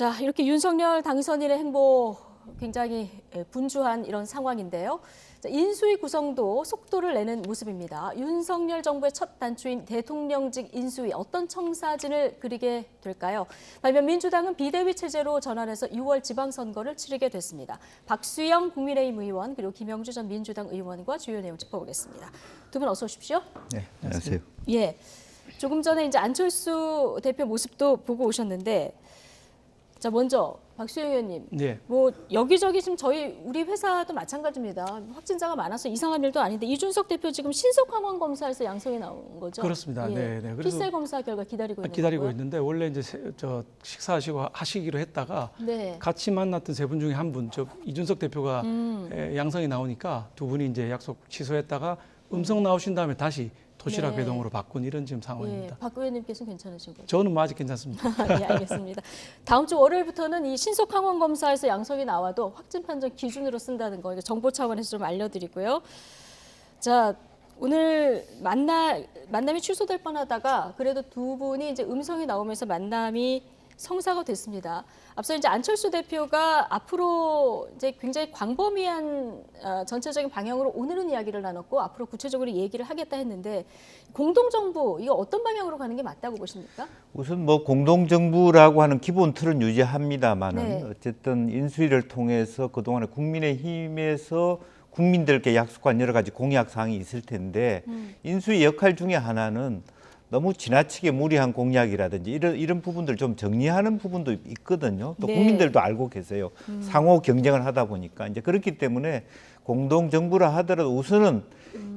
자, 이렇게 윤석열 당선인의 행보 굉장히 분주한 이런 상황인데요. 자, 인수위 구성도 속도를 내는 모습입니다. 윤석열 정부의 첫 단추인 대통령직 인수위 어떤 청사진을 그리게 될까요? 반면 민주당은 비대위 체제로 전환해서 6월 지방선거를 치르게 됐습니다. 박수영 국민의힘 의원 그리고 김영주 전 민주당 의원과 주요 내용 짚어보겠습니다. 두 분 어서 오십시오. 네, 안녕하세요. 예, 조금 전에 이제 안철수 대표 모습도 보고 오셨는데, 자 먼저 박수영 의원님, 네. 뭐 여기저기 지금 우리 회사도 마찬가지입니다. 확진자가 많아서 이상한 일도 아닌데 이준석 대표 지금 신속 항원 검사에서 양성이 나온 거죠? 그렇습니다. 예. 네, 네. 그래서 필살 검사 결과 기다리고 있는데 원래 이제 식사하시고 하시기로 했다가 네. 같이 만났던 세 분 중에 한 분, 이준석 대표가 양성이 나오니까 두 분이 이제 약속 취소했다가 음성 나오신 다음에 다시 도시락 네. 배송으로 바꾼 이런 지금 상황입니다. 박 의원님께서는 괜찮으신 거죠? 저는 뭐 아직 괜찮습니다. 예, 알겠습니다. 다음 주 월요일부터는 이 신속 항원 검사에서 양성이 나와도 확진 판정 기준으로 쓴다는 거, 정보 차원에서 좀 알려드리고요. 자, 오늘 만남이 취소될 뻔하다가 그래도 두 분이 이제 음성이 나오면서 만남이 성사가 됐습니다. 앞서 이제 안철수 대표가 앞으로 이제 굉장히 광범위한 전체적인 방향으로 오늘은 이야기를 나눴고 앞으로 구체적으로 얘기를 하겠다 했는데 공동정부 이거 어떤 방향으로 가는 게 맞다고 보십니까? 우선 뭐 공동정부라고 하는 기본 틀은 유지합니다만은 네. 어쨌든 인수위를 통해서 그동안에 국민의힘에서 국민들께 약속한 여러 가지 공약 사항이 있을 텐데 인수위 역할 중에 하나는 너무 지나치게 무리한 공약이라든지 이런 부분들 좀 정리하는 부분도 있거든요. 또 네. 국민들도 알고 계세요. 상호 경쟁을 하다 보니까 이제 그렇기 때문에 공동정부라 하더라도 우선은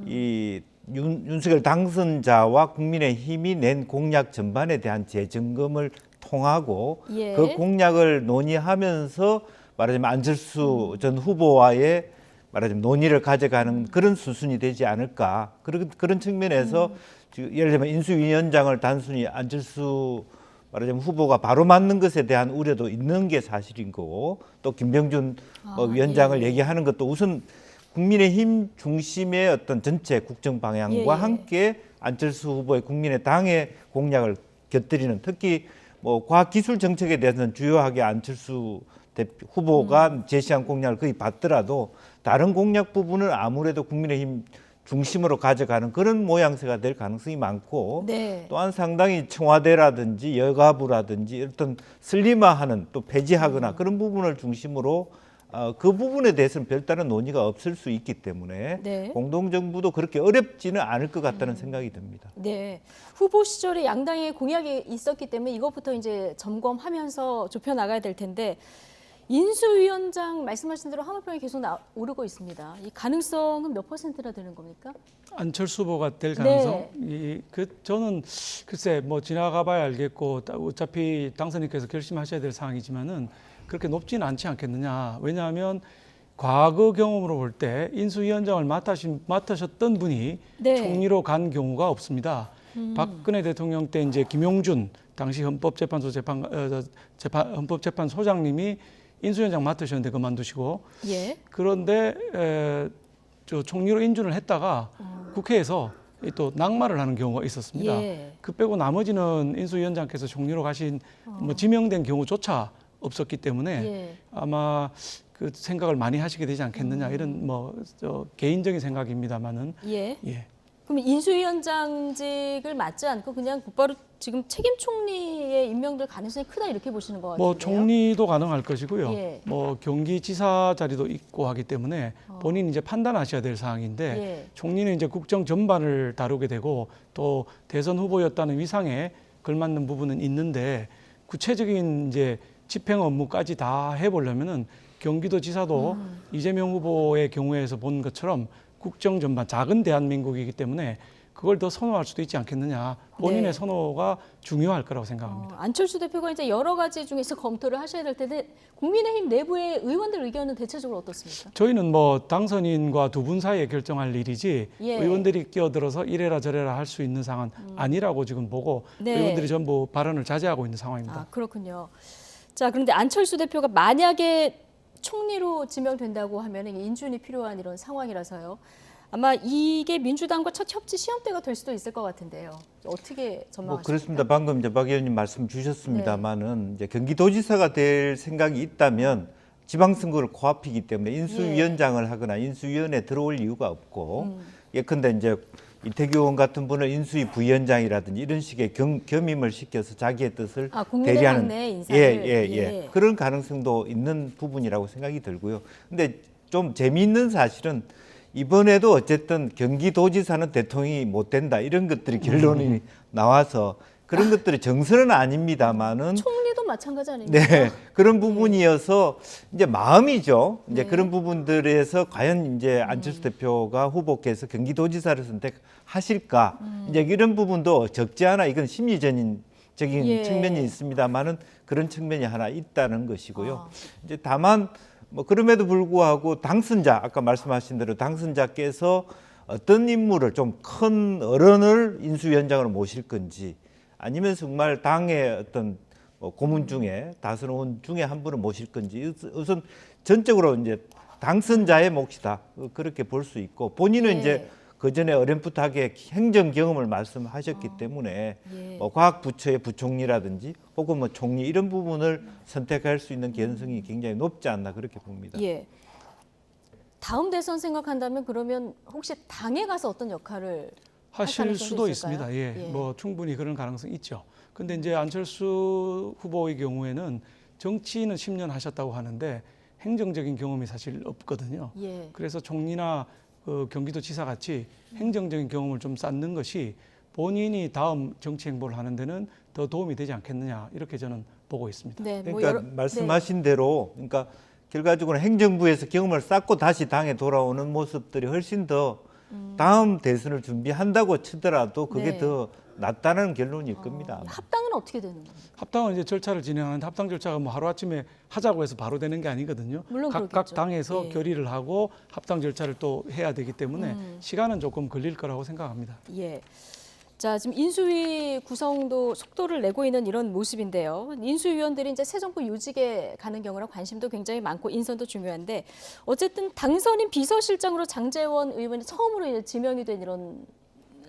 이 윤석열 당선자와 국민의힘이 낸 공약 전반에 대한 재점검을 통하고 예. 그 공약을 논의하면서 말하자면 안철수 전 후보와의 말하자면 논의를 가져가는 그런 수순이 되지 않을까. 그런 측면에서 예를 들면 인수위원장을 단순히 안철수 말하자면 후보가 바로 맞는 것에 대한 우려도 있는 게 사실인 거고 또 김병준 위원장을 예. 얘기하는 것도 우선 국민의힘 중심의 어떤 전체 국정 방향과 예. 함께 안철수 후보의 국민의당의 공약을 곁들이는 특히 뭐 과학기술 정책에 대해서는 주요하게 안철수 후보가 제시한 공약을 거의 받더라도 다른 공약 부분을 아무래도 국민의힘 중심으로 가져가는 그런 모양새가 될 가능성이 많고 네. 또한 상당히 청와대라든지 여가부라든지 어떤 슬림화하는 또 폐지하거나 그런 부분을 중심으로 그 부분에 대해서는 별다른 논의가 없을 수 있기 때문에 네. 공동정부도 그렇게 어렵지는 않을 것 같다는 생각이 듭니다. 네, 후보 시절에 양당의 공약이 있었기 때문에 이것부터 이제 점검하면서 좁혀 나가야 될 텐데 인수위원장 말씀하신 대로 항목평이 계속 오르고 있습니다. 이 가능성은 몇 %나 되는 겁니까? 안철수 후보가 될 가능성? 네. 저는 글쎄 뭐 지나가봐야 알겠고 어차피 당선인께서 결심하셔야 될 사항이지만은 그렇게 높지는 않지 않겠느냐. 왜냐하면 과거 경험으로 볼 때 인수위원장을 맡으셨던 분이 네. 총리로 간 경우가 없습니다. 박근혜 대통령 때 이제 김용준 당시 헌법재판소장님이 인수위원장 맡으셨는데 그만두시고 예. 그런데 총리로 인준을 했다가 국회에서 또 낙마를 하는 경우가 있었습니다. 예. 그 빼고 나머지는 인수위원장께서 총리로 가신 뭐 지명된 경우조차 없었기 때문에 예. 아마 그 생각을 많이 하시게 되지 않겠느냐 이런 개인적인 생각입니다만은 예. 예. 그럼 인수위원장직을 맡지 않고 그냥 곧바로 지금 책임 총리의 임명될 가능성이 크다 이렇게 보시는 것 같은데요. 뭐 총리도 가능할 것이고요. 예. 뭐 경기지사 자리도 있고 하기 때문에 본인이 이제 판단하셔야 될 사항인데 예. 총리는 이제 국정 전반을 다루게 되고 또 대선 후보였다는 위상에 걸맞는 부분은 있는데 구체적인 이제 집행 업무까지 다 해보려면은 경기도지사도 이재명 후보의 경우에서 본 것처럼 국정 전반 작은 대한민국이기 때문에 그걸 더 선호할 수도 있지 않겠느냐. 본인의 네. 선호가 중요할 거라고 생각합니다. 안철수 대표가 이제 여러 가지 중에서 검토를 하셔야 될 텐데 국민의힘 내부의 의원들 의견은 대체적으로 어떻습니까? 저희는 뭐 당선인과 두 분 사이에 결정할 일이지 예. 의원들이 끼어들어서 이래라 저래라 할 수 있는 상황은 아니라고 지금 보고 네. 의원들이 전부 발언을 자제하고 있는 상황입니다. 아, 그렇군요. 자, 그런데 안철수 대표가 만약에 총리로 지명된다고 하면 인준이 필요한 이런 상황이라서요. 아마 이게 민주당과 첫 협치 시험대가 될 수도 있을 것 같은데요. 어떻게 전망하십니까? 뭐 그렇습니다. 방금 이제 박 의원님 말씀 주셨습니다만은 이제 경기도지사가 될 생각이 있다면 지방선거를 코앞이기 때문에 인수위원장을 하거나 인수위원회에 들어올 이유가 없고 예컨대 이제 이태규 의원 같은 분을 인수위 부위원장이라든지 이런 식의 겸임을 시켜서 자기의 뜻을 국민의 대리하는 당내 인사를 예. 그런 가능성도 있는 부분이라고 생각이 들고요. 근데 좀 재미있는 사실은 이번에도 어쨌든 경기도지사는 대통령이 못 된다 이런 것들이 결론이 나와서 그런 것들이 정설은 아닙니다만은 총리도 마찬가지 아닙니까? 네, 그런 부분이어서 이제 마음이죠. 이제 네. 그런 부분들에서 과연 이제 안철수 대표가 후보께서 경기도지사를 선택하실까? 이제 이런 부분도 적지 않아 이건 심리적인 예. 측면이 있습니다만은 그런 측면이 하나 있다는 것이고요. 이제 다만 뭐 그럼에도 불구하고 당선자 아까 말씀하신 대로 당선자께서 어떤 인물을 좀 큰 어른을 인수위원장으로 모실 건지 아니면 정말 당의 어떤 고문 중에 다선 의원 중에 한 분을 모실 건지 우선 전적으로 이제 당선자의 몫이다 그렇게 볼 수 있고 본인은 예. 이제 그 전에 어렴풋하게 행정 경험을 말씀하셨기 때문에 예. 과학 부처의 부총리라든지 혹은 뭐 총리 이런 부분을 선택할 수 있는 개연성이 굉장히 높지 않나 그렇게 봅니다. 예. 다음 대선 생각한다면 그러면 혹시 당에 가서 어떤 역할을 할 하실 가능성도 수도 있을까요? 있습니다. 예, 예. 뭐 충분히 그런 가능성이 있죠. 근데 이제 안철수 후보의 경우에는 정치인은 10년 하셨다고 하는데 행정적인 경험이 사실 없거든요. 예. 그래서 총리나 경기도지사 같이 행정적인 경험을 좀 쌓는 것이 본인이 다음 정치 행보를 하는 데는 더 도움이 되지 않겠느냐 이렇게 저는 보고 있습니다. 네, 뭐 그러니까 말씀하신 대로 그러니까 결과적으로 행정부에서 경험을 쌓고 다시 당에 돌아오는 모습들이 훨씬 더 다음 대선을 준비한다고 치더라도 그게 네. 더 낫다는 결론일 겁니다. 아마. 합당은 어떻게 되는 겁니까? 합당은 이제 절차를 진행하는데 합당 절차가 뭐 하루아침에 하자고 해서 바로 되는 게 아니거든요. 물론 각각 그렇겠죠. 당에서 예. 결의를 하고 합당 절차를 또 해야 되기 때문에 시간은 조금 걸릴 거라고 생각합니다. 예. 자, 지금 인수위 구성도 속도를 내고 있는 이런 모습인데요. 인수위원들이 이제 새 정부 유직에 가는 경우라 관심도 굉장히 많고 인선도 중요한데 어쨌든 당선인 비서실장으로 장제원 의원이 처음으로 이제 지명이 된 이런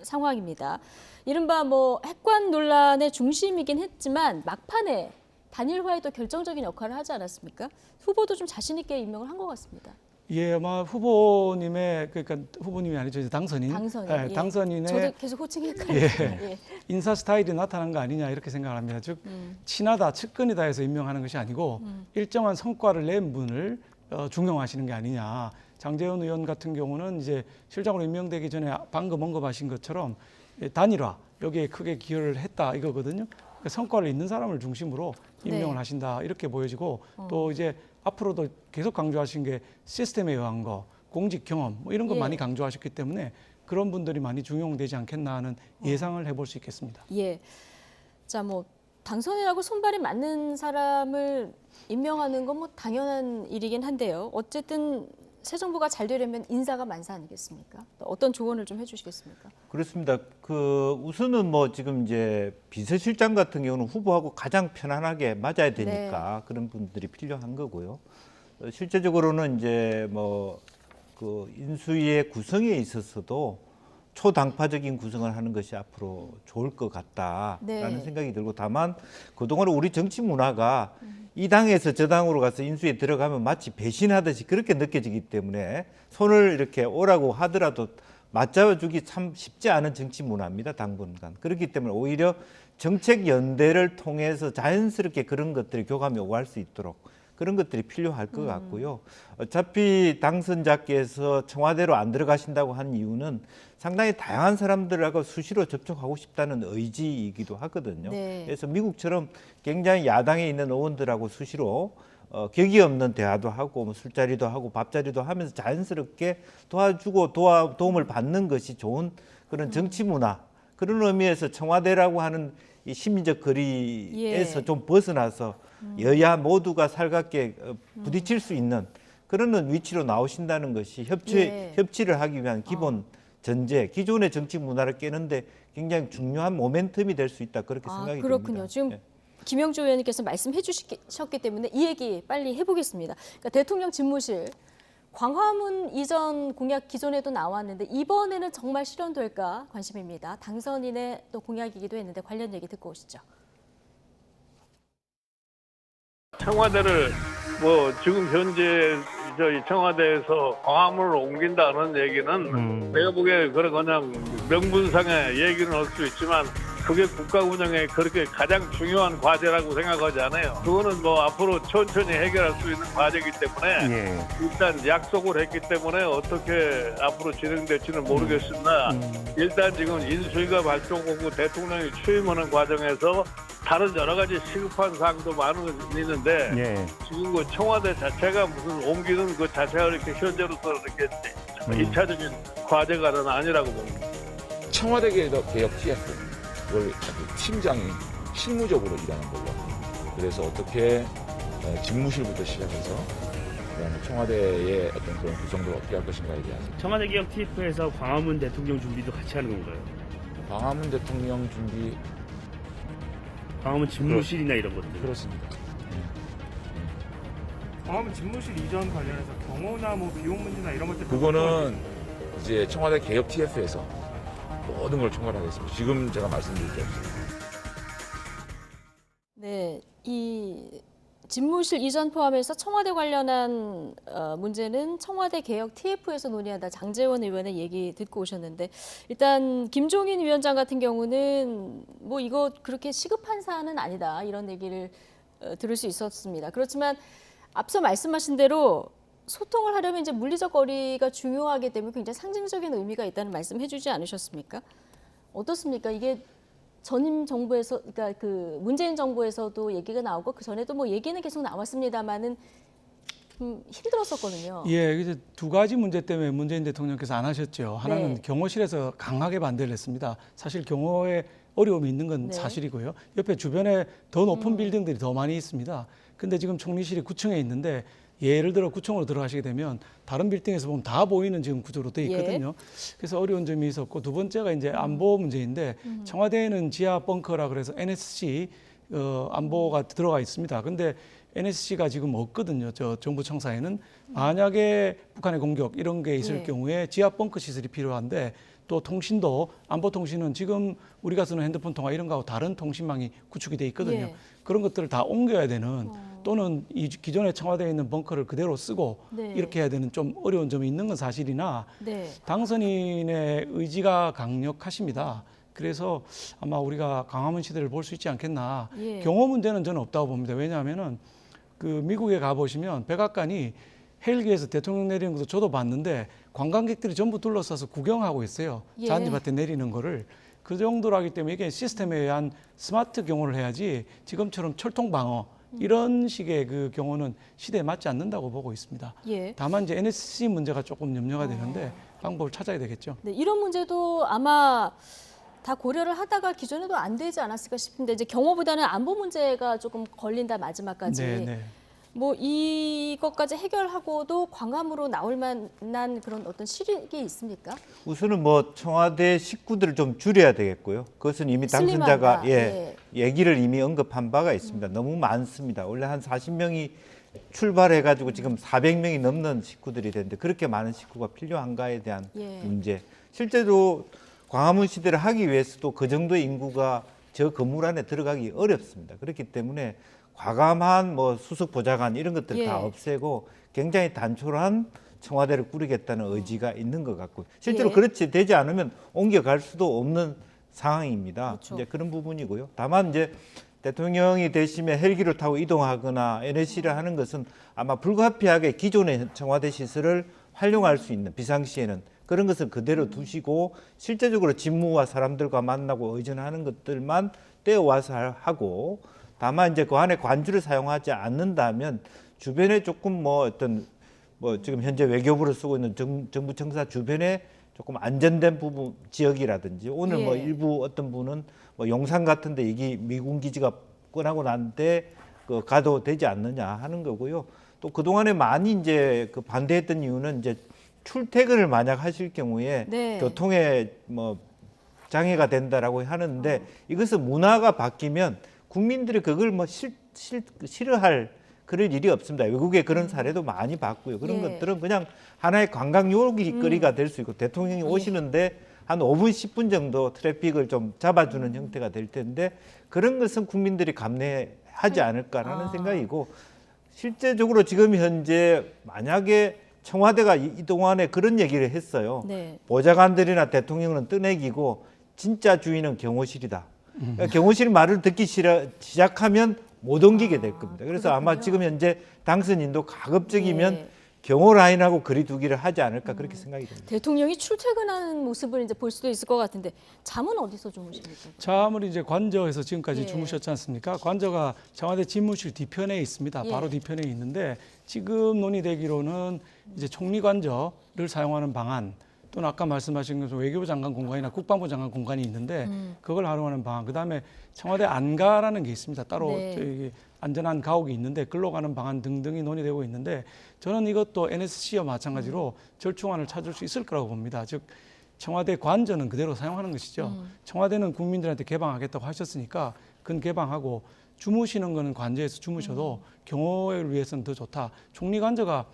상황입니다. 이른바 뭐 핵관 논란의 중심이긴 했지만 막판에 단일화에도 결정적인 역할을 하지 않았습니까? 후보도 좀 자신 있게 임명을 한 것 같습니다. 예, 아마 후보님의 그러니까 후보님이 아니죠 이제 당선인, 당선인. 예, 예. 당선인의 저도 계속 호칭이 헷갈려요. 예. 인사 스타일이 나타난 거 아니냐 이렇게 생각을 합니다. 즉 친하다, 측근이다 해서 임명하는 것이 아니고 일정한 성과를 낸 분을 중용하시는 게 아니냐. 장제원 의원 같은 경우는 이제 실장으로 임명되기 전에 방금 언급하신 것처럼 단일화 여기에 크게 기여를 했다 이거거든요. 그러니까 성과를 있는 사람을 중심으로 임명을 네. 하신다 이렇게 보여지고 또 이제 앞으로도 계속 강조하신 게 시스템에 의한 거, 공직 경험 뭐 이런 거 예. 많이 강조하셨기 때문에 그런 분들이 많이 중용되지 않겠나 하는 예상을 해볼 수 있겠습니다. 예. 자, 뭐 당선인하고 손발이 맞는 사람을 임명하는 건 뭐 당연한 일이긴 한데요. 어쨌든 새 정부가 잘 되려면 인사가 만사 아니겠습니까? 어떤 조언을 좀 해주시겠습니까? 그렇습니다. 그 우선은 뭐 지금 이제 비서실장 같은 경우는 후보하고 가장 편안하게 맞아야 되니까 그런 분들이 필요한 거고요. 실제적으로는 이제 뭐 그 인수위의 구성에 있어서도 초당파적인 구성을 하는 것이 앞으로 좋을 것 같다라는 네. 생각이 들고 다만 그동안 우리 정치 문화가 이 당에서 저 당으로 가서 인수위에 들어가면 마치 배신하듯이 그렇게 느껴지기 때문에 손을 이렇게 오라고 하더라도 맞잡아주기 참 쉽지 않은 정치 문화입니다. 당분간. 그렇기 때문에 오히려 정책 연대를 통해서 자연스럽게 그런 것들이 교감이 오갈 수 있도록 그런 것들이 필요할 것 같고요. 어차피 당선자께서 청와대로 안 들어가신다고 한 이유는 상당히 다양한 사람들하고 수시로 접촉하고 싶다는 의지이기도 하거든요. 네. 그래서 미국처럼 굉장히 야당에 있는 의원들하고 수시로 격이 없는 대화도 하고 뭐 술자리도 하고 밥자리도 하면서 자연스럽게 도와주고 도움을 받는 것이 좋은 그런 정치 문화 그런 의미에서 청와대라고 하는 이 심리적 거리에서 좀 벗어나서 여야 모두가 살갑게 부딪힐 수 있는 그런 위치로 나오신다는 것이 협치를 하기 위한 기본 전제, 기존의 정치 문화를 깨는데 굉장히 중요한 모멘텀이 될 수 있다 그렇게 생각이 그렇군요. 듭니다. 지금 예. 김영주 의원님께서 말씀해 주셨기 때문에 이 얘기 빨리 해보겠습니다. 그러니까 대통령 집무실 광화문 이전 공약 기존에도 나왔는데 이번에는 정말 실현될까 관심입니다. 당선인의 또 공약이기도 했는데 관련 얘기 듣고 오시죠. 청와대를 뭐 지금 현재 저희 청와대에서 광화문으로 옮긴다는 얘기는 내가 보기에 그냥 명분상의 얘기는 할 수 있지만 그게 국가 운영에 그렇게 가장 중요한 과제라고 생각하지 않아요. 그거는 뭐 앞으로 천천히 해결할 수 있는 과제이기 때문에 일단 약속을 했기 때문에 어떻게 앞으로 진행될지는 모르겠으나 일단 지금 인수위가 발족하고 대통령이 취임하는 과정에서 다른 여러 가지 시급한 사항도 많은 있는데 지금 그 청와대 자체가 무슨 옮기는 그 자체가 이렇게 현재로서 이렇게 1차적인 과제가 아니라고 봅니다. 청와대 개혁 TF 그걸 팀장이 실무적으로 일하는 걸로. 그래서 어떻게 집무실부터 시작해서 그다음에 청와대의 어떤 그런 구성도를 어떻게 할 것인가에 대한. 청와대 개혁 TF에서 광화문 대통령 준비도 같이 하는 건가요? 광화문 대통령 준비. 광화문 집무실이나 이런 것들. 그렇습니다. 광화문 집무실 이전 관련해서 경호나 뭐 비용 문제나 이런 것들 그거는 이제 청와대 개혁 TF에서 모든 걸 총괄하겠습니다. 지금 제가 말씀드릴 게 없습니다. 네, 이 집무실 이전 포함해서 청와대 관련한 문제는 청와대 개혁 TF에서 논의한다. 장제원 의원의 얘기 듣고 오셨는데 일단 김종인 위원장 같은 경우는 뭐 이거 그렇게 시급한 사안은 아니다 이런 얘기를 들을 수 있었습니다. 그렇지만 앞서 말씀하신 대로 소통을 하려면 이제 물리적 거리가 중요하기 때문에 굉장히 상징적인 의미가 있다는 말씀 해주지 않으셨습니까? 어떻습니까? 이게 전임 정부에서, 그러니까 그 문재인 정부에서도 얘기가 나오고 그 전에도 뭐 얘기는 계속 나왔습니다만은 힘들었었거든요. 예, 이제 두 가지 문제 때문에 문재인 대통령께서 안 하셨죠. 하나는 네. 경호실에서 강하게 반대를 했습니다. 사실 경호에 어려움이 있는 건 네. 사실이고요. 옆에 주변에 더 높은 빌딩들이 더 많이 있습니다. 근데 지금 총리실이 9층에 있는데 예를 들어 9층으로 들어가시게 되면 다른 빌딩에서 보면 다 보이는 지금 구조로 돼 있거든요. 그래서 어려운 점이 있었고 두 번째가 이제 안보 문제인데 청와대에는 지하 벙커라 그래서 NSC 안보가 들어가 있습니다. 근데 NSC가 지금 없거든요. 저 정부 청사에는 만약에 북한의 공격 이런 게 있을 경우에 지하 벙커 시설이 필요한데 또 통신도 안보 통신은 지금 우리가 쓰는 핸드폰 통화 이런 거하고 다른 통신망이 구축이 돼 있거든요. 그런 것들을 다 옮겨야 되는 또는 이 기존에 청와대에 있는 벙커를 그대로 쓰고 이렇게 해야 되는 좀 어려운 점이 있는 건 사실이나 당선인의 의지가 강력하십니다. 그래서 아마 우리가 광화문 시대를 볼 수 있지 않겠나. 경호 문제는 저는 없다고 봅니다. 왜냐하면은 그 미국에 가보시면 백악관이 헬기에서 대통령 내리는 것도 저도 봤는데 관광객들이 전부 둘러싸서 구경하고 있어요. 잔디밭에 내리는 거를. 그 정도로 하기 때문에 이게 시스템에 의한 스마트 경호를 해야지 지금처럼 철통 방어 이런 식의 그 경호는 시대에 맞지 않는다고 보고 있습니다. 다만 이제 NSC 문제가 조금 염려가 되는데 방법을 찾아야 되겠죠. 네, 이런 문제도 아마 다 고려를 하다가 기존에도 안 되지 않았을까 싶은데 이제 경호보다는 안보 문제가 조금 걸린다 마지막까지. 뭐 이것까지 해결하고도 광화문으로 나올 만한 그런 어떤 실익이 있습니까? 우선은 뭐 청와대 식구들을 좀 줄여야 되겠고요. 그것은 이미 당선자가 얘기를 이미 언급한 바가 있습니다. 너무 많습니다. 원래 한 40명이 출발해가지고 지금 400명이 넘는 식구들이 되는데 그렇게 많은 식구가 필요한가에 대한 문제. 실제로 광화문 시대를 하기 위해서도 그 정도의 인구가 저 건물 안에 들어가기 어렵습니다. 그렇기 때문에 과감한 뭐 수석 보좌관 이런 것들 다 없애고 굉장히 단촐한 청와대를 꾸리겠다는 의지가 있는 것 같고 실제로 그렇지 되지 않으면 옮겨갈 수도 없는 상황입니다. 이제 그런 부분이고요. 다만 이제 대통령이 되시면 헬기를 타고 이동하거나 NSC를 하는 것은 아마 불가피하게 기존의 청와대 시설을 활용할 수 있는 비상시에는 그런 것을 그대로 두시고 실제적으로 직무와 사람들과 만나고 의존하는 것들만 떼어와서 하고 다만 이제 그 안에 관주를 사용하지 않는다면 주변에 조금 뭐 어떤 뭐 지금 현재 외교부를 쓰고 있는 정부 청사 주변에 조금 안전된 부분 지역이라든지 오늘 뭐 일부 어떤 분은 뭐 용산 같은데 이게 미군 기지가 끝나고 난데 그 가도 되지 않느냐 하는 거고요. 또 그 동안에 많이 이제 그 반대했던 이유는 이제 출퇴근을 만약 하실 경우에 교통에 뭐 장애가 된다라고 하는데 이것은 문화가 바뀌면 국민들이 그걸 뭐 싫어할 그럴 일이 없습니다. 외국에 그런 사례도 많이 봤고요. 그런 예. 것들은 그냥 하나의 관광 요깃거리가 될 수 있고 대통령이 오시는데 한 5분, 10분 정도 트래픽을 좀 잡아주는 형태가 될 텐데 그런 것은 국민들이 감내하지 않을까라는 생각이고 실제적으로 지금 현재 만약에 청와대가 이동안에 그런 얘기를 했어요. 네. 보좌관들이나 대통령은 뜨내기고 진짜 주인은 경호실이다. 그러니까 경호실 말을 듣기 시작하면 못 옮기게 될 겁니다. 그래서 아마 그렇군요. 지금 현재 당선인도 가급적이면 예. 경호 라인하고 거리두기를 하지 않을까 그렇게 생각이 듭니다. 대통령이 출퇴근하는 모습을 이제 볼 수도 있을 것 같은데 잠은 어디서 주무십니까? 잠을 이제 관저에서 지금까지 예. 주무셨지 않습니까? 관저가 청와대 집무실 뒤편에 있습니다. 예. 바로 뒤편에 있는데 지금 논의되기로는 이제 총리 관저를 사용하는 방안 또는 아까 말씀하신 것처럼 외교부 장관 공간이나 국방부 장관 공간이 있는데 그걸 활용하는 방안. 그다음에 청와대 안가라는 게 있습니다. 따로 네. 저기 안전한 가옥이 있는데 글로 가는 방안 등등이 논의되고 있는데 저는 이것도 NSC와 마찬가지로 절충안을 찾을 수 있을 거라고 봅니다. 즉 청와대 관저는 그대로 사용하는 것이죠. 청와대는 국민들한테 개방하겠다고 하셨으니까 그건 개방하고 주무시는 거는 관저에서 주무셔도 경호를 위해서는 더 좋다. 총리 관저가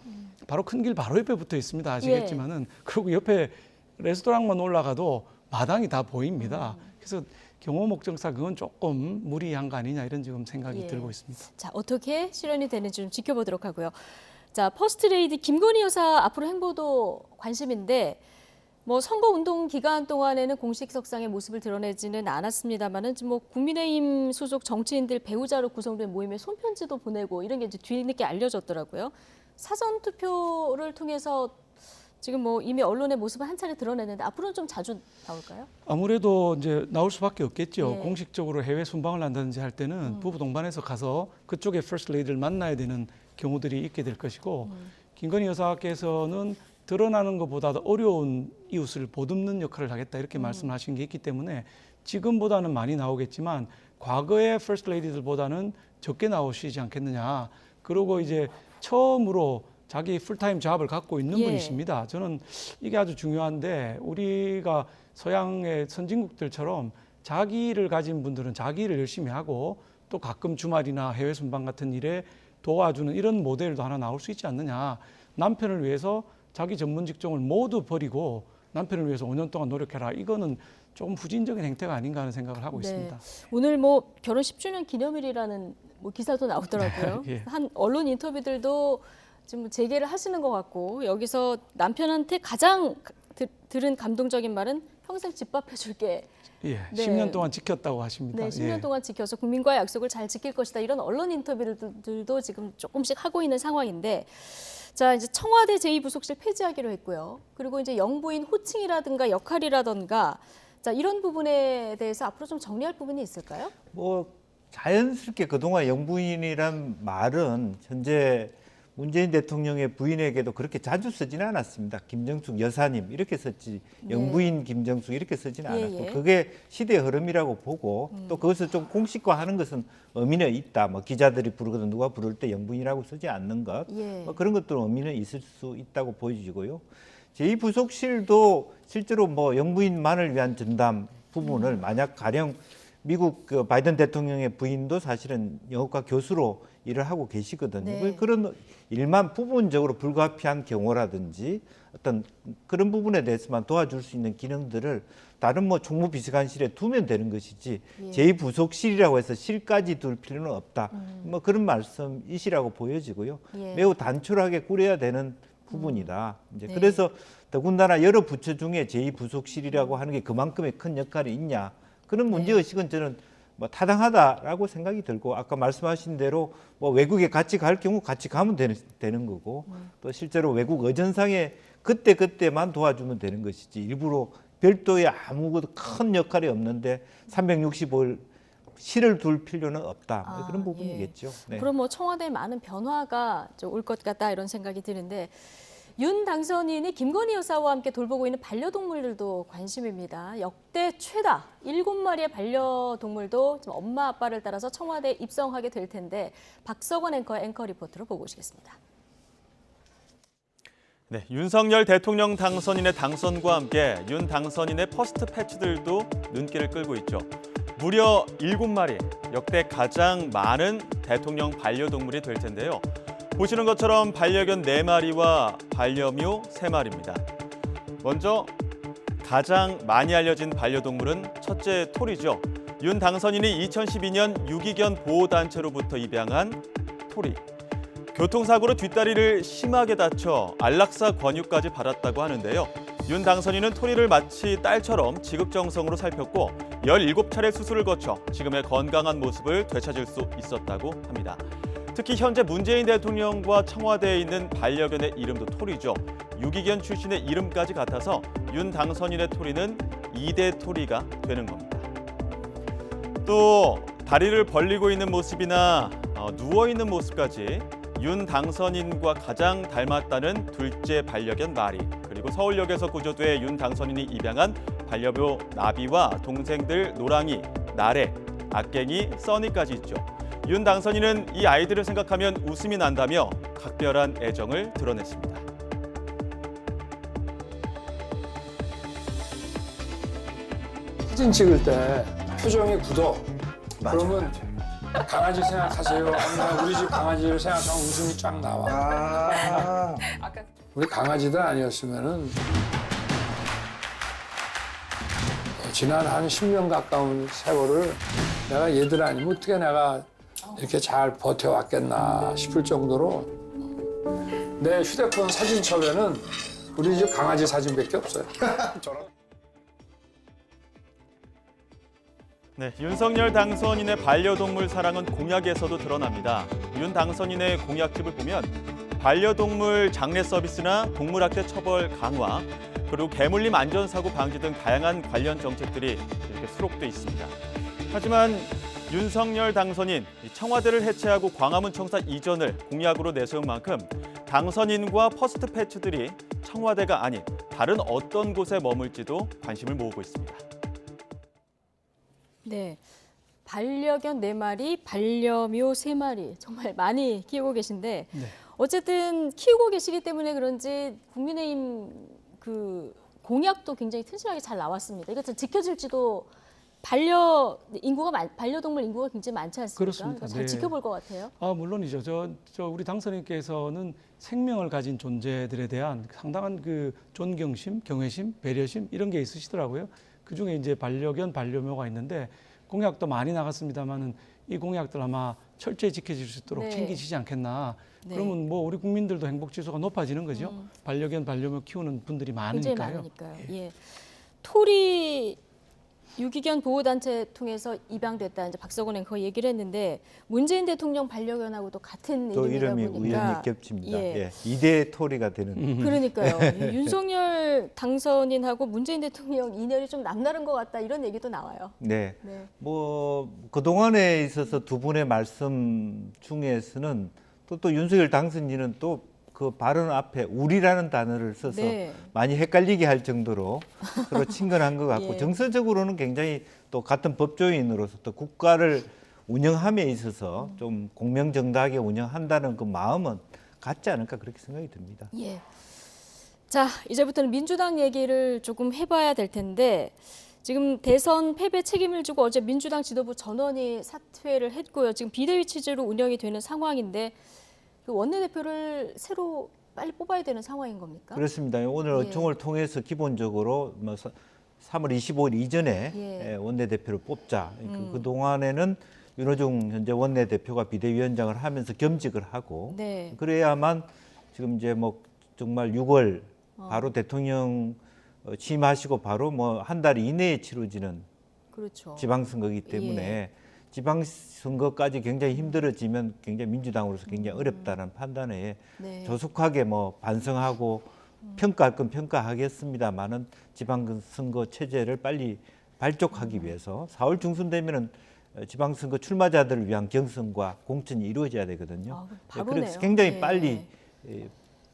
바로 큰 길 바로 옆에 붙어 있습니다. 아시겠지만은 그리고 옆에 레스토랑만 올라가도 마당이 다 보입니다. 그래서 경호 목적상 그건 조금 무리한 거 아니냐 이런 지금 생각이 예. 들고 있습니다. 자, 어떻게 실현이 되는지 좀 지켜보도록 하고요. 자, 퍼스트레이디 김건희 여사 앞으로 행보도 관심인데 뭐 선거 운동 기간 동안에는 공식 석상의 모습을 드러내지는 않았습니다만은 뭐 국민의힘 소속 정치인들 배우자로 구성된 모임에 손편지도 보내고 이런 게 이제 뒤늦게 알려졌더라고요. 사전 투표를 통해서 지금 뭐 이미 언론의 모습을 한 차례 드러내는데 앞으로는 좀 자주 나올까요? 아무래도 이제 나올 수밖에 없겠죠. 예. 공식적으로 해외 순방을 한다든지 할 때는 부부 동반해서 가서 그쪽의 퍼스트 레이디를 만나야 되는 경우들이 있게 될 것이고 김건희 여사께서는 드러나는 것보다도 어려운 이웃을 보듬는 역할을 하겠다 이렇게 말씀하신 게 있기 때문에 지금보다는 많이 나오겠지만 과거의 퍼스트 레이디들보다는 적게 나오시지 않겠느냐. 그리고 이제 처음으로 자기 풀타임 잡을 갖고 있는 예. 분이십니다. 저는 이게 아주 중요한데 우리가 서양의 선진국들처럼 자기를 가진 분들은 자기 일을 열심히 하고 또 가끔 주말이나 해외 순방 같은 일에 도와주는 이런 모델도 하나 나올 수 있지 않느냐. 남편을 위해서 자기 전문 직종을 모두 버리고 남편을 위해서 5년 동안 노력해라. 이거는 조금 후진적인 행태가 아닌가 하는 생각을 하고 있습니다. 오늘 뭐 결혼 10주년 기념일이라는 뭐 기사도 나오더라고요. 예. 한 언론 인터뷰들도 지금 재개를 하시는 것 같고 여기서 남편한테 가장 들은 감동적인 말은 평생 집밥해 줄게. 예, 네. 10년 동안 지켰다고 하십니다. 네, 10년 예. 동안 지켜서 국민과의 약속을 잘 지킬 것이다. 이런 언론 인터뷰들도 지금 조금씩 하고 있는 상황인데 자, 이제 청와대 제2부속실 폐지하기로 했고요. 그리고 이제 영부인 호칭이라든가 역할이라든가 자, 이런 부분에 대해서 앞으로 좀 정리할 부분이 있을까요? 뭐 자연스럽게 그동안 영부인이란 말은 현재 문재인 대통령의 부인에게도 그렇게 자주 쓰지는 않았습니다. 김정숙 여사님 이렇게 썼지 영부인 김정숙 이렇게 쓰지는 예, 않았고 예. 그게 시대의 흐름이라고 보고 또 그것을 좀 공식화하는 것은 의미는 있다. 뭐 기자들이 부르거든 누가 부를 때 영부인이라고 쓰지 않는 것 예. 뭐 그런 것도 의미는 있을 수 있다고 보여지고요. 제2부속실도 실제로 뭐 영부인만을 위한 전담 부분을 만약 가령 미국 그 바이든 대통령의 부인도 사실은 영어과 교수로 일을 하고 계시거든요. 네. 그런 일만 부분적으로 불가피한 경우라든지 어떤 그런 부분에 대해서만 도와줄 수 있는 기능들을 다른 뭐 총무비서관실에 두면 되는 것이지 예. 제2부속실이라고 해서 실까지 둘 필요는 없다. 뭐 그런 말씀이시라고 보여지고요. 예. 매우 단촐하게 꾸려야 되는 부분이다. 이제 네. 그래서 더군다나 여러 부처 중에 제2부속실이라고 하는 게 그만큼의 큰 역할이 있냐. 그런 문제의식은 저는 뭐 타당하다라고 생각이 들고 아까 말씀하신 대로 뭐 외국에 같이 갈 경우 같이 가면 되는 거고 또 실제로 외국 의전상에 그때만 도와주면 되는 것이지 일부러 별도의 아무것도 큰 역할이 없는데 365일 실을 둘 필요는 없다. 뭐 그런 부분이겠죠. 네. 그럼 뭐 청와대에 많은 변화가 올 것 같다 이런 생각이 드는데 윤 당선인이 김건희 여사와 함께 돌보고 있는 반려동물들도 관심입니다. 역대 최다 7마리의 반려동물도 지금 엄마 아빠를 따라서 청와대에 입성하게 될 텐데 박석원 앵커의 앵커 리포트로 보고 오시겠습니다. 네, 윤석열 대통령 당선인의 당선과 함께 윤 당선인의 퍼스트 패치들도 눈길을 끌고 있죠. 무려 7마리, 역대 가장 많은 대통령 반려동물이 될 텐데요. 보시는 것처럼 반려견 4마리와 반려묘 3마리입니다. 먼저 가장 많이 알려진 반려동물은 첫째 토리죠. 윤 당선인이 2012년 유기견 보호단체로부터 입양한 토리. 교통사고로 뒷다리를 심하게 다쳐 안락사 권유까지 받았다고 하는데요. 윤 당선인은 토리를 마치 딸처럼 지극정성으로 살폈고 17차례 수술을 거쳐 지금의 건강한 모습을 되찾을 수 있었다고 합니다. 특히 현재 문재인 대통령과 청와대에 있는 반려견의 이름도 토리죠. 유기견 출신의 이름까지 같아서 윤 당선인의 토리는 2대 토리가 되는 겁니다. 또 다리를 벌리고 있는 모습이나 누워있는 모습까지 윤 당선인과 가장 닮았다는 둘째 반려견 마리, 그리고 서울역에서 구조돼 윤 당선인이 입양한 반려묘 나비와 동생들 노랑이, 나래, 악갱이, 써니까지 있죠. 윤 당선인은 이 아이들을 생각하면 웃음이 난다며 각별한 애정을 드러냈습니다. 사진 찍을 때 표정이 굳어. 그러면 강아지 생각하세요. 아니면 우리 집 강아지를 생각하면 웃음이 쫙 나와. 우리 강아지들 아니었으면은 지난 한 10년 가까운 세월을 내가 얘들 아니면 어떻게 내가 이렇게 잘 버텨왔겠나 싶을 정도로 내 휴대폰 사진첩에는 우리 집 강아지 사진밖에 없어요. 네, 윤석열 당선인의 반려동물 사랑은 공약에서도 드러납니다. 윤 당선인의 공약집을 보면 반려동물 장례 서비스나 동물학대 처벌 강화, 그리고 개물림 안전사고 방지 등 다양한 관련 정책들이 이렇게 수록돼 있습니다. 하지만 윤석열 당선인 청와대를 해체하고 광화문 청사 이전을 공약으로 내세운 만큼 당선인과 퍼스트 패치들이 청와대가 아닌 다른 어떤 곳에 머물지도 관심을 모으고 있습니다. 네. 반려견 4마리, 반려묘 3마리 정말 많이 키우고 계신데 네. 어쨌든 키우고 계시기 때문에 그런지 국민의힘 그 공약도 굉장히 튼실하게 잘 나왔습니다. 이거 지켜질지도 반려동물 인구가 굉장히 많지 않습니까? 그렇습니다. 잘 네. 지켜볼 것 같아요. 물론이죠. 저 우리 당선인께서는 생명을 가진 존재들에 대한 상당한 그 존경심, 경외심, 배려심 이런 게 있으시더라고요. 그중에 이제 반려견, 반려묘가 있는데 공약도 많이 나갔습니다만은 이 공약들 아마 철저히 지켜질 수 있도록 네. 챙기시지 않겠나. 네. 그러면 뭐 우리 국민들도 행복 지수가 높아지는 거죠. 반려견, 반려묘 키우는 분들이 굉장히 많으니까요. 많으니까요. 예. 토리 유기견 보호단체 통해서 입양됐다. 이제 박서곤 앵커 얘기를 했는데 문재인 대통령 반려견하고도 같은 또 이름이다 이름이 보니까 우연히 겹칩니다. 예. 예. 2대 토리가 되는. 그러니까요. 예, 윤석열 당선인하고 문재인 대통령 인연이 좀 남다른 것 같다 이런 얘기도 나와요. 네. 네. 뭐 그동안에 있어서 두 분의 말씀 중에서는 또 윤석열 당선인은 또 그 발언 앞에 우리라는 단어를 써서 네. 많이 헷갈리게 할 정도로 서로 친근한 것 같고 예. 정서적으로는 굉장히 또 같은 법조인으로서 또 국가를 운영함에 있어서 좀 공명정당하게 운영한다는 그 마음은 같지 않을까 그렇게 생각이 듭니다. 예. 자, 이제부터는 민주당 얘기를 조금 해봐야 될 텐데 지금 대선 패배 책임을 지고 어제 민주당 지도부 전원이 사퇴를 했고요. 지금 비대위 체제로 운영이 되는 상황인데 그 원내대표를 새로 빨리 뽑아야 되는 상황인 겁니까? 그렇습니다. 오늘 예. 의총을 통해서 기본적으로 뭐 3월 25일 이전에 예. 원내대표를 뽑자. 그동안에는 윤호중 현재 원내대표가 비대위원장을 하면서 겸직을 하고 네. 그래야만 지금 이제 뭐 정말 6월 바로 대통령 취임하시고 바로 뭐 한 달 이내에 치러지는 그렇죠. 지방선거이기 때문에 지방선거까지 굉장히 힘들어지면 굉장히 민주당으로서 굉장히 어렵다는 판단에 네. 조속하게 뭐 반성하고 평가할 건 평가하겠습니다만은 지방선거 체제를 빨리 발족하기 위해서 4월 중순 되면은 지방선거 출마자들을 위한 경선과 공천이 이루어져야 되거든요. 바로네요. 그래서 굉장히 예. 빨리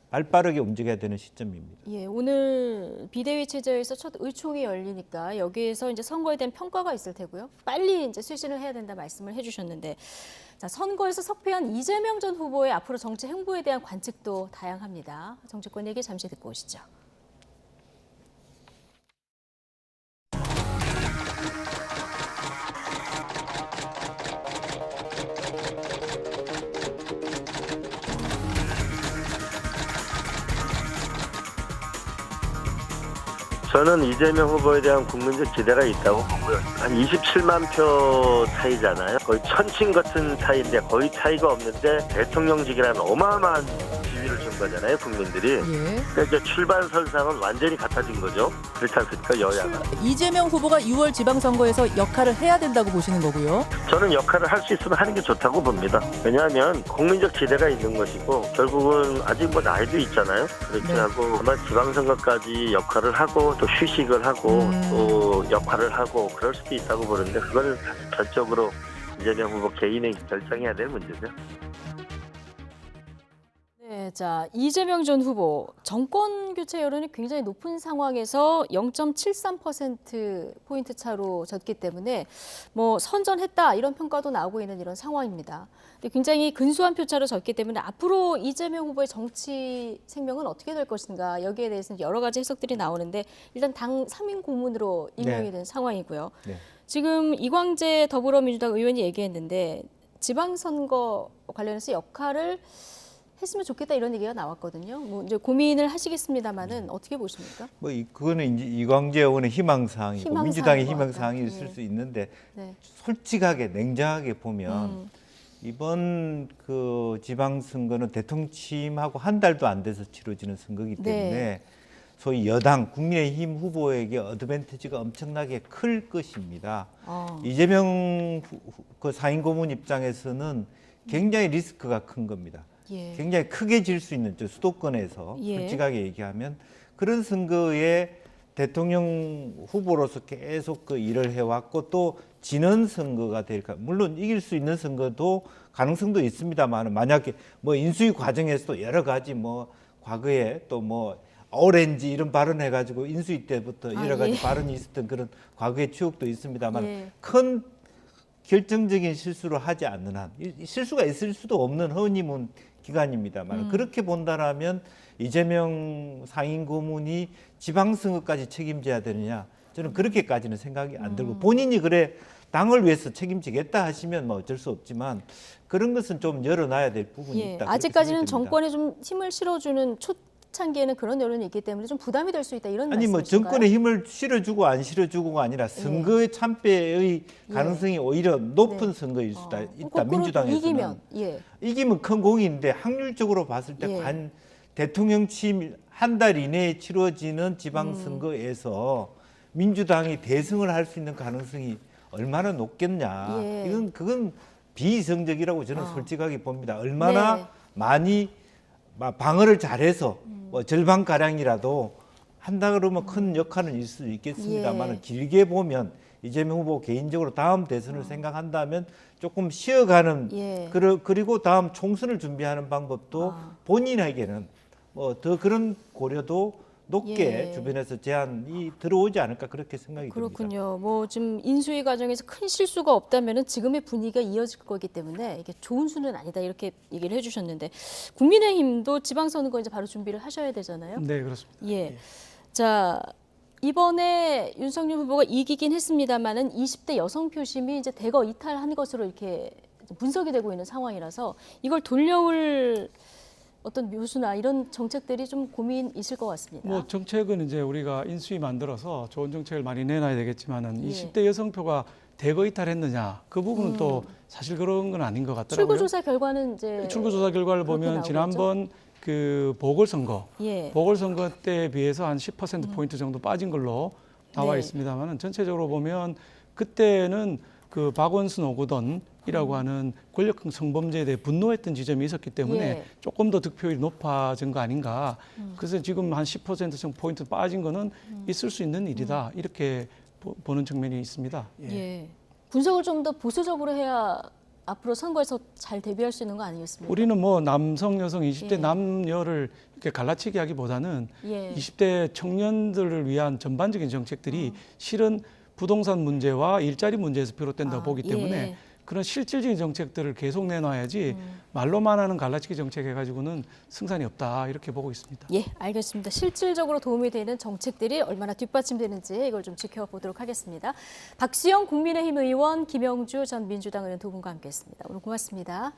발빠르게 움직여야 되는 시점입니다. 예, 오늘 비대위 체제에서 첫 의총이 열리니까 여기에서 이제 선거에 대한 평가가 있을 테고요. 빨리 이제 쇄신을 해야 된다 말씀을 해주셨는데, 자 선거에서 석패한 이재명 전 후보의 앞으로 정치 행보에 대한 관측도 다양합니다. 정치권 얘기 잠시 듣고 오시죠. 저는 이재명 후보에 대한 국민적 기대가 있다고 보고요. 한 27만 표 차이잖아요. 거의 천칭 같은 차이인데 거의 차이가 없는데 대통령직이라는 어마어마한 지위를 준 거잖아요, 국민들이. 그러니까 이제 출발선상은 완전히 같아진 거죠. 그렇지 않습니까, 여야가. 이재명 후보가 6월 지방선거에서 역할을 해야 된다고 보시는 거고요. 저는 역할을 할 수 있으면 하는 게 좋다고 봅니다. 왜냐하면 국민적 기대가 있는 것이고 결국은 아직 뭐 나이도 있잖아요. 그렇게 하고 아마 지방선거까지 역할을 하고 또 휴식을 하고 또 역할을 하고 그럴 수도 있다고 보는데 그거는 사실 결적으로 이재명 후보 개인이 결정해야 될 문제죠. 네, 자 이재명 전 후보 정권 교체 여론이 굉장히 높은 상황에서 0.73% 포인트 차로 졌기 때문에 뭐 선전했다 이런 평가도 나오고 있는 이런 상황입니다. 근데 굉장히 근소한 표차로 졌기 때문에 앞으로 이재명 후보의 정치 생명은 어떻게 될 것인가 여기에 대해서는 여러 가지 해석들이 나오는데 일단 당 상임 고문으로 임명이 된 상황이고요. 지금 이광재 더불어민주당 의원이 얘기했는데 지방선거 관련해서 역할을 했으면 좋겠다 이런 얘기가 나왔거든요. 뭐 이제 고민을 하시겠습니다만은 어떻게 보십니까? 뭐 그거는 이제 이광재 의원의 희망사항이고 민주당의 희망사항이 있을 수 있는데 솔직하게 냉정하게 보면 이번 그 지방선거는 대통령 취임하고 한 달도 안 돼서 치러지는 선거이기 때문에 소위 여당 국민의힘 후보에게 어드밴티지가 엄청나게 클 것입니다. 이재명 그 상임 고문 입장에서는 굉장히 리스크가 큰 겁니다. 굉장히 크게 질 수 있는 수도권에서 솔직하게 얘기하면 그런 선거에 대통령 후보로서 계속 그 일을 해왔고 또 지는 선거가 될까 물론 이길 수 있는 선거도 가능성도 있습니다만 만약에 뭐 인수위 과정에서도 여러 가지 뭐 과거에 또 뭐 오렌지 이런 발언해가지고 인수위 때부터 여러 가지 발언이 있었던 그런 과거의 추억도 있습니다만 큰 결정적인 실수를 하지 않는 한 실수가 있을 수도 없는 허니문 기간입니다만 그렇게 본다라면 이재명 상임 고문이 지방선거까지 책임져야 되느냐 저는 그렇게까지는 생각이 안 들고 본인이 그래 당을 위해서 책임지겠다 하시면 뭐 어쩔 수 없지만 그런 것은 좀 열어놔야 될 부분이 있다. 아직까지는 정권에 좀 힘을 실어주는 초창기에는 그런 여론이 있기 때문에 좀 부담이 될 수 있다 이런 아니 뭐 말씀이신가요? 정권에 힘을 실어주고 안 실어주고가 아니라 선거의 참패의 가능성이 오히려 높은 선거일 수도 있다. 민주당에서는 이기면 큰 공인데 확률적으로 봤을 때 대통령 취임 한 달 이내에 치러지는 지방선거에서 민주당이 대승을 할 수 있는 가능성이 얼마나 높겠냐. 그건 비이성적이라고 저는 솔직하게 봅니다. 얼마나 많이 방어를 잘해서 뭐 절반가량이라도 한다 그러면 큰 역할은 있을 수 있겠습니다만 길게 보면 이재명 후보 개인적으로 다음 대선을 생각한다면 조금 쉬어가는 그리고 다음 총선을 준비하는 방법도 본인에게는 뭐 더 그런 고려도 높게 주변에서 제안이 들어오지 않을까 그렇게 생각이 듭니다. 그렇군요. 뭐 지금 인수위 과정에서 큰 실수가 없다면은 지금의 분위기가 이어질 거기 때문에 이게 좋은 수는 아니다 이렇게 얘기를 해주셨는데 국민의힘도 지방선거 이제 바로 준비를 하셔야 되잖아요. 네, 그렇습니다. 자 이번에 윤석열 후보가 이기긴 했습니다만은 20대 여성 표심이 이제 대거 이탈한 것으로 이렇게 분석이 되고 있는 상황이라서 이걸 돌려올 어떤 묘수나 이런 정책들이 좀 고민 있을 것 같습니다. 뭐 정책은 이제 우리가 인수위 만들어서 좋은 정책을 많이 내놔야 되겠지만은 20대 여성표가 대거 이탈했느냐 그 부분은 또 사실 그런 건 아닌 것 같더라고요. 출구조사 결과는 이제 출구조사 결과를 보면 지난번 그 보궐선거 때에 비해서 한 10% 포인트 정도 빠진 걸로 나와 있습니다만은 전체적으로 보면 그때는 그 박원순 오거돈이라고 하는 권력형 성범죄에 대해 분노했던 지점이 있었기 때문에 조금 더 득표율이 높아진 거 아닌가. 그래서 지금 한 10% 정도 포인트 빠진 거는 있을 수 있는 일이다. 이렇게 보는 측면이 있습니다. 분석을 좀 더 보수적으로 해야 앞으로 선거에서 잘 대비할 수 있는 거 아니겠습니까? 우리는 뭐 남성, 여성, 20대 남녀를 이렇게 갈라치기 하기보다는 20대 청년들을 위한 전반적인 정책들이 실은 부동산 문제와 일자리 문제에서 비롯된다고 보기 때문에 그런 실질적인 정책들을 계속 내놔야지 말로만 하는 갈라치기 정책 해가지고는 승산이 없다 이렇게 보고 있습니다. 알겠습니다. 실질적으로 도움이 되는 정책들이 얼마나 뒷받침되는지 이걸 좀 지켜보도록 하겠습니다. 박수영 국민의힘 의원, 김영주 전 민주당 의원 두 분과 함께했습니다. 오늘 고맙습니다.